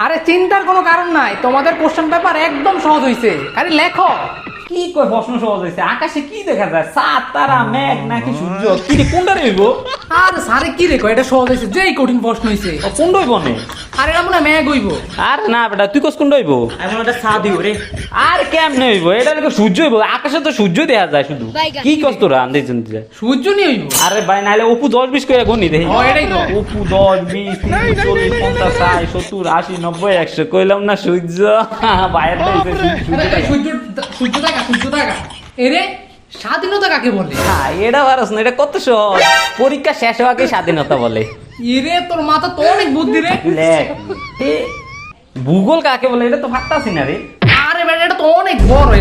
আরে চিন্তার কোনো কারণ নাই, তোমাদের কোশ্চেন পেপার একদম সহজ হইছে, আরে লেখো। কি কই প্রশ্ন সহজ হয়েছে? আকাশে কি দেখা যায়? চাঁদ, তারা, মেঘ নাকি সূর্য? কি রে কোনটা রইব? আর সারে কি রেখো, এটা সহজ হইছে, যেই কঠিন প্রশ্ন হইছে। কোনটা হইব নে? আরে এটা মনে হয় ম্যাগ হইব। আর না বেটা, তুই কস কোনটা হইব? এখন এটা চাঁদ হইব রে। আর কেমনে হইব? এটা নাকি সূর্য হইব? আকাশে তো সূর্য দেখা যায় শুধু। কি কস তোরা আন্দাজ জানতে? সূর্য নি হইব। আরে ভাই নাইলে অপু 10-20 করে গনি দেখি। ও এটাই তো। অপু 10-20 30 40 50 60 70 80 90 100 কইলাম না সূর্য। বাইরে সূর্য সূর্য দেখা, সূর্য দেখা। এরে স্বাধীনতা কাকে বলে? হ্যাঁ এটা পারস না, এটা কত সহজ। পরীক্ষা শেষ হওয়াকে স্বাধীনতা বলে। এরে তোর মাথা তো অনেক বুদ্ধি রে। লেখ ভূগোল কাকে বলে এটা তো ভাবতাছি না রে। আরে বেটা এটা তো অনেক বড়।